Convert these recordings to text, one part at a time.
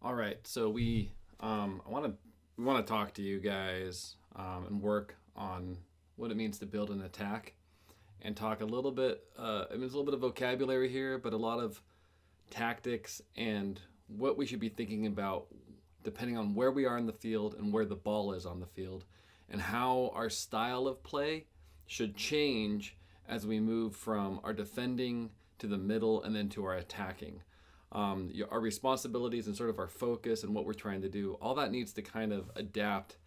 All right, so we want to talk to you guys and work on what it means to build an attack and talk a little bit. There's a little bit of vocabulary here, but a lot of tactics and what we should be thinking about depending on where we are in the field and where the ball is on the field, and how our style of play should change as we move from our defending to the middle and then to our attacking. Our responsibilities and sort of our focus and what we're trying to do, all that needs to kind of adapt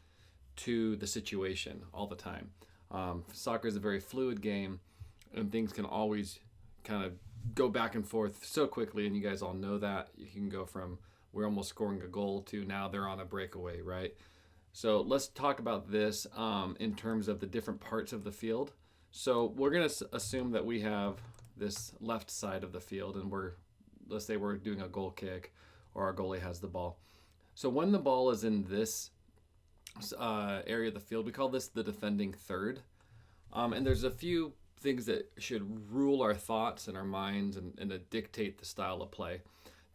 to the situation all the time. Soccer is a very fluid game, and things can always kind of go back and forth so quickly, and you guys all know that. You can go from we're almost scoring a goal to now they're on a breakaway, right? So let's talk about this in terms of the different parts of the field. So we're going to assume that we have this left side of the field, and let's say we're doing a goal kick, or our goalie has the ball. So when the ball is in this area of the field, we call this the defending third. And there's a few things that should rule our thoughts and our minds and to dictate the style of play.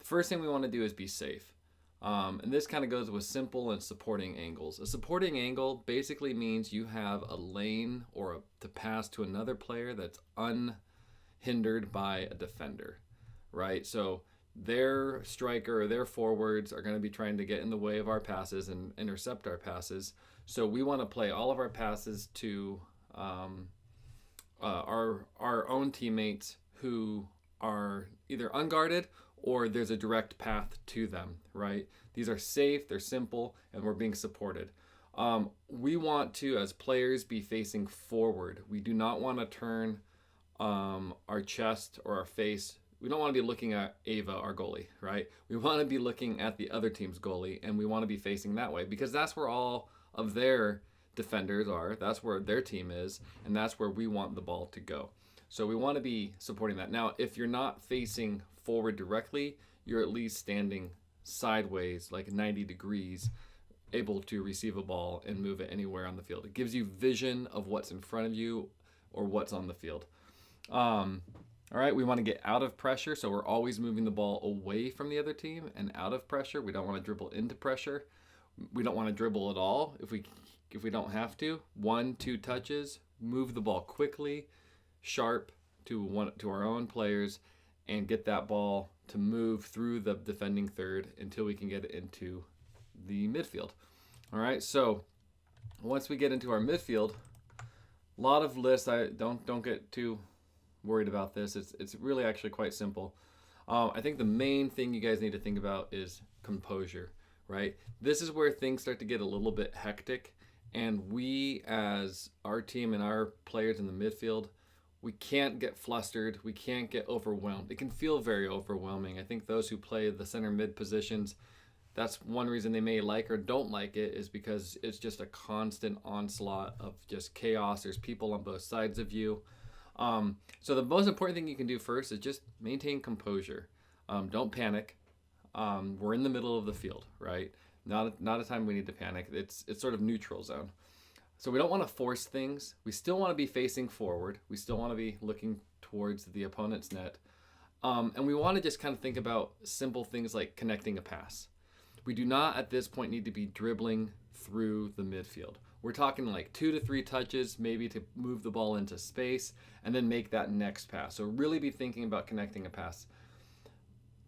The first thing we want to do is be safe. And this kind of goes with simple and supporting angles. A supporting angle basically means you have a lane to pass to another player that's unhindered by a defender, right? So their striker or their forwards are going to be trying to get in the way of our passes and intercept our passes. So we want to play all of our passes to our own teammates who are either unguarded or there's a direct path to them, right? These are safe, they're simple, and we're being supported. We want to, as players, be facing forward. We do not want to turn our chest or our face. We don't want to be looking at Ava, our goalie, right? We want to be looking at the other team's goalie, and we want to be facing that way because that's where all of their defenders are. That's where their team is, and that's where we want the ball to go. So we want to be supporting that. Now, if you're not facing forward directly, you're at least standing sideways, like 90 degrees, able to receive a ball and move it anywhere on the field. It gives you vision of what's in front of you or what's on the field. All right, we want to get out of pressure, so we're always moving the ball away from the other team and out of pressure. We don't want to dribble into pressure. We don't want to dribble at all if we don't have to. 1-2 touches, move the ball quickly, sharp to our own players, and get that ball to move through the defending third until we can get it into the midfield. All right, so once we get into our midfield, a lot of lists. I don't get too worried about this. It's really actually quite simple. I think the main thing you guys need to think about is composure, right? This is where things start to get a little bit hectic, and we as our team and our players in the midfield, we can't get flustered. We can't get overwhelmed. It can feel very overwhelming. I think those who play the center mid positions, that's one reason they may like or don't like it, is because it's just a constant onslaught of just chaos. There's people on both sides of you. So the most important thing you can do first is just maintain composure. Don't panic. We're in the middle of the field, right? Not a time we need to panic. It's sort of neutral zone. So we don't want to force things. We still want to be facing forward. We still want to be looking towards the opponent's net. And we want to just kind of think about simple things like connecting a pass. We do not at this point need to be dribbling through the midfield. We're talking like 2 to 3 touches, maybe to move the ball into space and then make that next pass. So really be thinking about connecting a pass.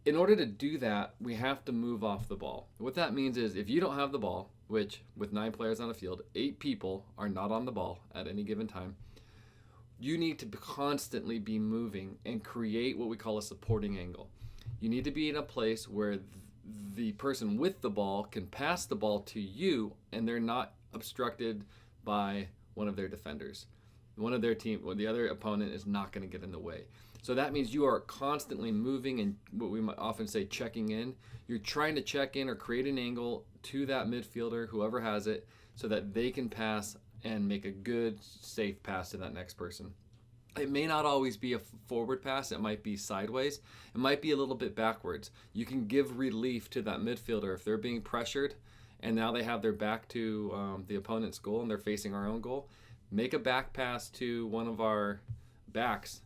In order to do that, we have to move off the ball. What that means is if you don't have the ball, which with 9 players on the field, 8 people are not on the ball at any given time, you need to constantly be moving and create what we call a supporting angle. You need to be in a place where the person with the ball can pass the ball to you and they're not obstructed by one of their defenders. One of their team, or the other opponent is not going to get in the way. So that means you are constantly moving and what we might often say checking in. You're trying to check in or create an angle to that midfielder, whoever has it, so that they can pass and make a good, safe pass to that next person. It may not always be a forward pass. It might be sideways. It might be a little bit backwards. You can give relief to that midfielder if they're being pressured and now they have their back to the opponent's goal and they're facing our own goal. Make a back pass to one of our backs.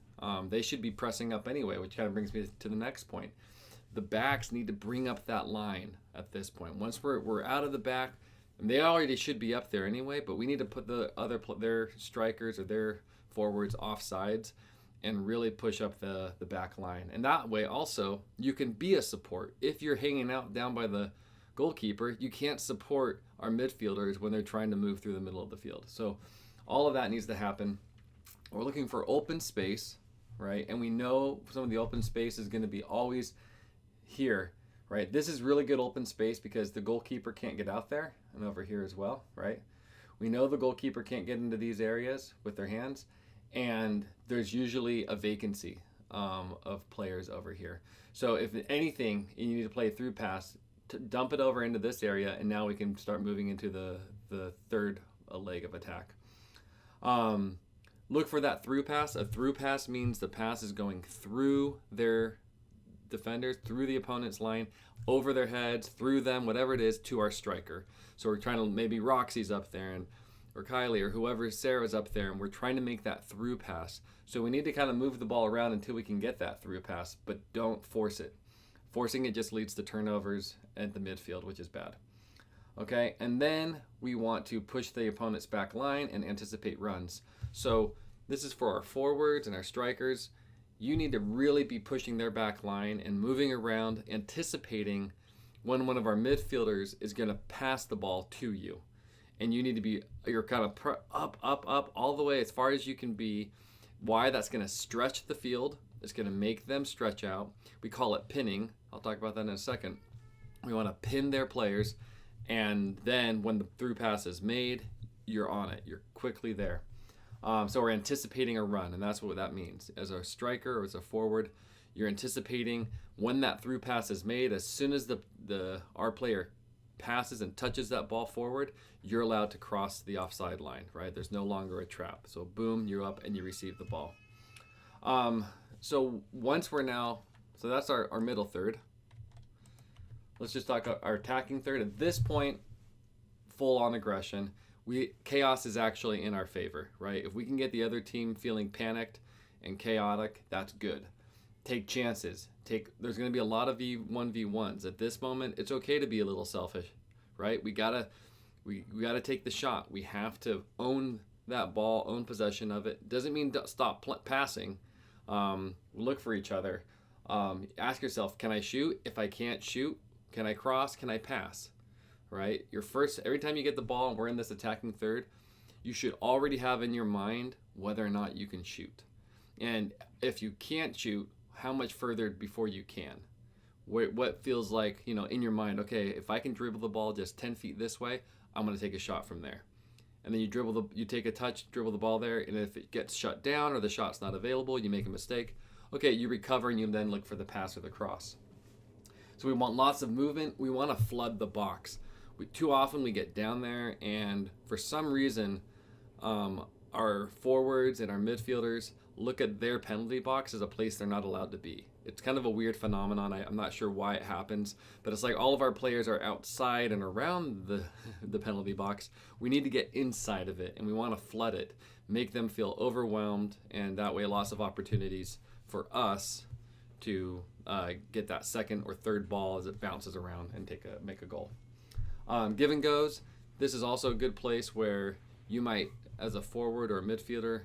They should be pressing up anyway, which kind of brings me to the next point. the backs need to bring up that line at this point. Once we're out of the back, and they already should be up there anyway, but we need to put the their strikers or their forwards off sides and really push up the back line. And that way also you can be a support. If you're hanging out down by the goalkeeper, you can't support our midfielders when they're trying to move through the middle of the field. So all of that needs to happen. We're looking for open space, right? And we know some of the open space is going to be always here, right? This is really good open space because the goalkeeper can't get out there, and over here as well, right? We know the goalkeeper can't get into these areas with their hands, and there's usually a vacancy of players over here. So if anything, you need to play a through pass to dump it over into this area, and now we can start moving into the third leg of attack. Look for that through pass. A through pass means the pass is going through their defenders, through the opponent's line, over their heads, through them, whatever it is, to our striker. So we're trying to, maybe Roxy's up there, or Kylie, or whoever, Sarah's up there, and we're trying to make that through pass. So we need to kind of move the ball around until we can get that through pass, but don't force it. Forcing it just leads to turnovers at the midfield, which is bad. Okay, and then we want to push the opponent's back line and anticipate runs. So this is for our forwards and our strikers. You need to really be pushing their back line and moving around, anticipating when one of our midfielders is going to pass the ball to you. And you need to be, you're kind of up, all the way as far as you can be. Why? That's going to stretch the field. It's going to make them stretch out. We call it pinning. I'll talk about that in a second. We want to pin their players. And then when the through pass is made, you're on it. You're quickly there. So we're anticipating a run, and that's what that means. As a striker or as a forward, you're anticipating when that through pass is made. As soon as our player passes and touches that ball forward, you're allowed to cross the offside line, right? There's no longer a trap. So boom, you're up and you receive the ball. So once we're now, so that's our middle third. Let's just talk about our attacking third. At this point, full on aggression. Chaos is actually in our favor, right? If we can get the other team feeling panicked and chaotic, that's good. Take chances. There's going to be a lot of 1v1s. At this moment, it's okay to be a little selfish, right? We gotta take the shot. We have to own that ball, own possession of it. Doesn't mean stop passing. Look for each other. Ask yourself, can I shoot? If I can't shoot, can I cross? Can I pass? Right? Every time you get the ball and we're in this attacking third, you should already have in your mind whether or not you can shoot. And if you can't shoot, how much further before you can? What feels like, in your mind, okay, if I can dribble the ball just 10 feet this way, I'm going to take a shot from there. And then you take a touch, dribble the ball there, and if it gets shut down or the shot's not available, you make a mistake. Okay, you recover and you then look for the pass or the cross. So we want lots of movement. We want to flood the box. Too often we get down there, and for some reason, our forwards and our midfielders look at their penalty box as a place they're not allowed to be. It's kind of a weird phenomenon. I'm not sure why it happens, but it's like all of our players are outside and around the penalty box. We need to get inside of it, and we want to flood it, make them feel overwhelmed, and that way lots of opportunities for us to get that second or third ball as it bounces around and make a goal. Give and goes. This is also a good place where you might, as a forward or a midfielder,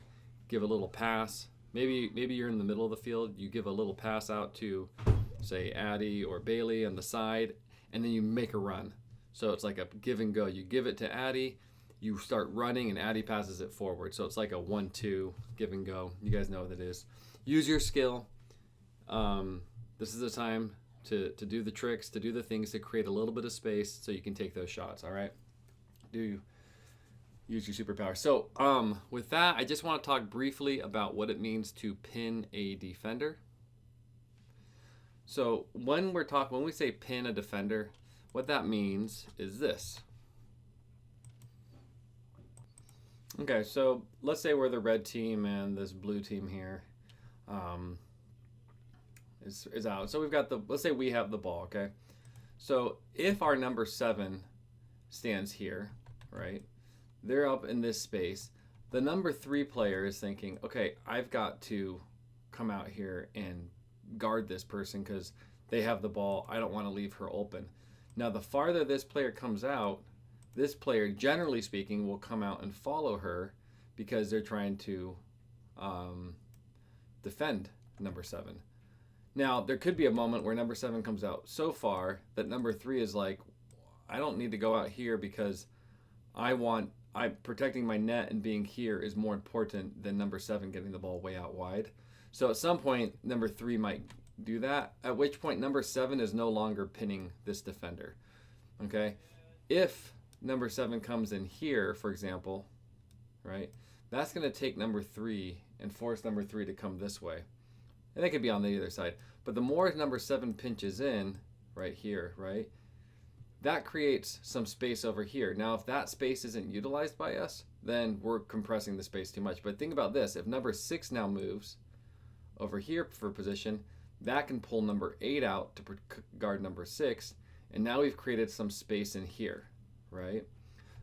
give a little pass. Maybe you're in the middle of the field. You give a little pass out to, say, Addie or Bailey on the side, and then you make a run. So it's like a give and go. You give it to Addie, you start running, and Addie passes it forward. So it's like a 1-2 give and go. You guys know what it is. Use your skill. This is the time to do the tricks, to do the things to create a little bit of space so you can take those shots, all right? Use your superpower. So with that, I just want to talk briefly about what it means to pin a defender. So when we say pin a defender, what that means is this. Okay, so let's say we're the red team and this blue team here is out. So let's say we have the ball, okay? So if our number 7 stands here, right? They're up in this space. The number 3 player is thinking, okay, I've got to come out here and guard this person because they have the ball. I don't want to leave her open. Now, the farther this player comes out, this player, generally speaking, will come out and follow her because they're trying to defend number 7. Now, there could be a moment where number 7 comes out so far that number 3 is like, I don't need to go out here because I'm protecting my net, and being here is more important than number 7 getting the ball way out wide. So at some point, number 3 might do that, at which point number 7 is no longer pinning this defender. Okay? If number 7 comes in here, for example, right, that's going to take number 3 and force number 3 to come this way. And they could be on the other side. But the more number 7 pinches in, right here, right, that creates some space over here. Now, if that space isn't utilized by us, then we're compressing the space too much. But think about this. If number 6 now moves over here for position, that can pull number 8 out to guard number 6. And now we've created some space in here, right?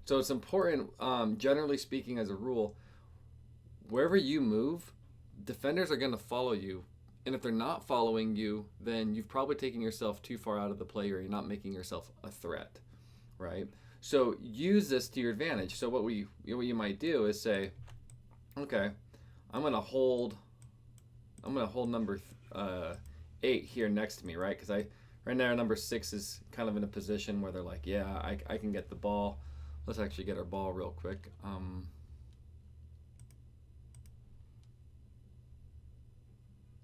So it's important, generally speaking, as a rule, wherever you move, defenders are going to follow you. And if they're not following you, then you've probably taken yourself too far out of the play, or you're not making yourself a threat, right? So use this to your advantage. So what you might do is say, okay, I'm going to hold number 8 here next to me, right? Because right now number 6 is kind of in a position where they're like, yeah, I can get the ball. Let's actually get our ball real quick.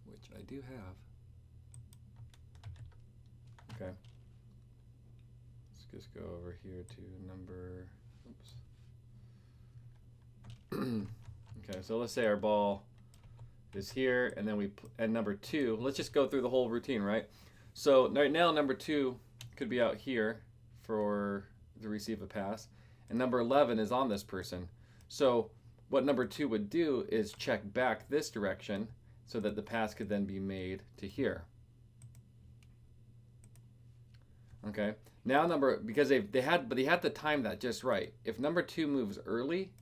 Which I do have. Okay. Let's just go over here to number, oops. Okay, so let's say our ball is here, and then and number 2, let's just go through the whole routine, right? So right now number 2 could be out here to receive a pass, and number 11 is on this person. So what number 2 would do is check back this direction so that the pass could then be made to here. Okay. Now because they had to time that just right. If number 2 moves early,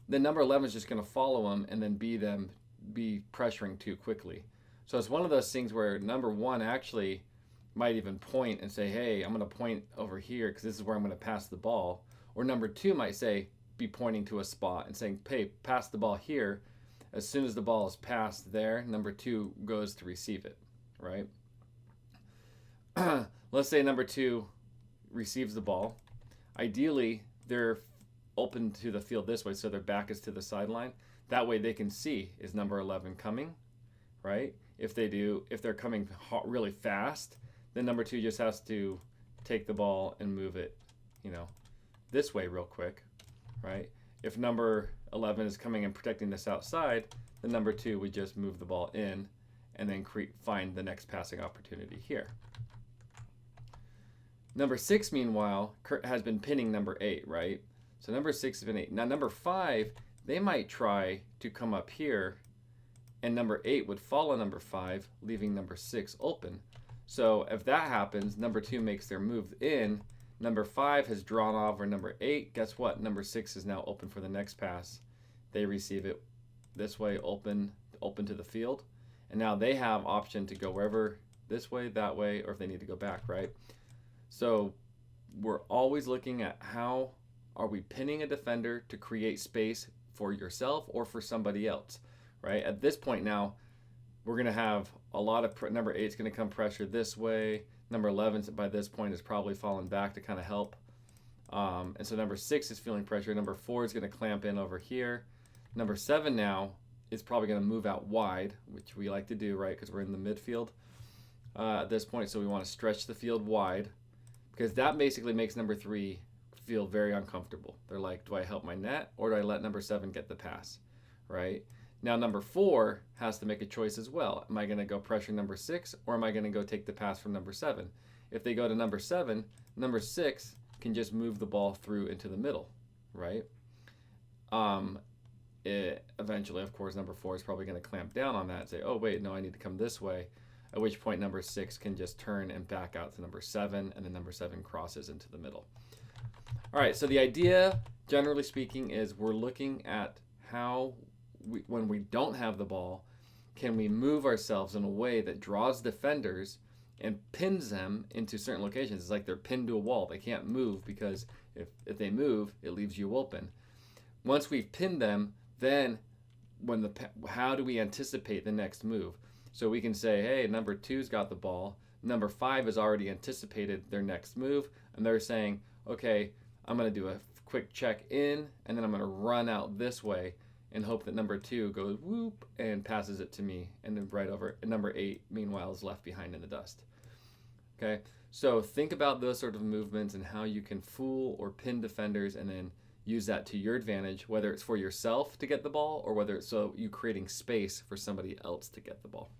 then number 11 is just going to follow him and then be pressuring too quickly. So it's one of those things where number 1 actually might even point and say, hey, I'm going to point over here because this is where I'm going to pass the ball. Or number 2 might be pointing to a spot and saying, hey, pass the ball here. As soon as the ball is passed there, number 2 goes to receive it, right? Let's say number 2 receives the ball. Ideally, they're open to the field this way, so their back is to the sideline. That way they can see, is number 11 coming, right? If they're coming really fast, then number 2 just has to take the ball and move it, this way real quick, right? If number 11 is coming and protecting this outside, then number 2 would just move the ball in and then find the next passing opportunity here. Number 6, meanwhile, has been pinning number 8, right? So number 6 has been 8. Now number 5, they might try to come up here, and number 8 would follow number 5, leaving number 6 open. So if that happens, number 2 makes their move in. Number 5 has drawn over number 8. Guess what? Number 6 is now open for the next pass. They receive it this way, open to the field. And now they have option to go wherever, this way, that way, or if they need to go back, right? So we're always looking at how are we pinning a defender to create space for yourself or for somebody else, right? At this point now, we're going to have a lot of number 8 is going to come pressure this way. Number 11 by this point is probably fallen back to kind of help. And so number 6 is feeling pressure. Number 4 is going to clamp in over here. Number 7 now is probably going to move out wide, which we like to do, right? Because we're in the midfield at this point. So we want to stretch the field wide because that basically makes number 3 feel very uncomfortable. They're like, do I help my net or do I let number 7 get the pass, right? Now number 4 has to make a choice as well. Am I going to go pressure number 6 or am I going to go take the pass from number 7? If they go to number 7, number 6 can just move the ball through into the middle, right? Eventually, of course, number 4 is probably going to clamp down on that and say, oh, wait, no, I need to come this way. At which point number 6 can just turn and back out to number 7, and then number 7 crosses into the middle. All right, so the idea, generally speaking, is we're looking at how, when we don't have the ball, can we move ourselves in a way that draws defenders and pins them into certain locations. It's like they're pinned to a wall. They can't move because if they move, it leaves you open. Once we've pinned them, then how do we anticipate the next move? So we can say, hey, number 2's got the ball. Number 5 has already anticipated their next move, and they're saying, okay, I'm going to do a quick check in, and then I'm going to run out this way and hope that number 2 goes whoop and passes it to me, and then right over. And number 8, meanwhile, is left behind in the dust. Okay, so think about those sort of movements and how you can fool or pin defenders, and then use that to your advantage, whether it's for yourself to get the ball or whether it's so you creating space for somebody else to get the ball.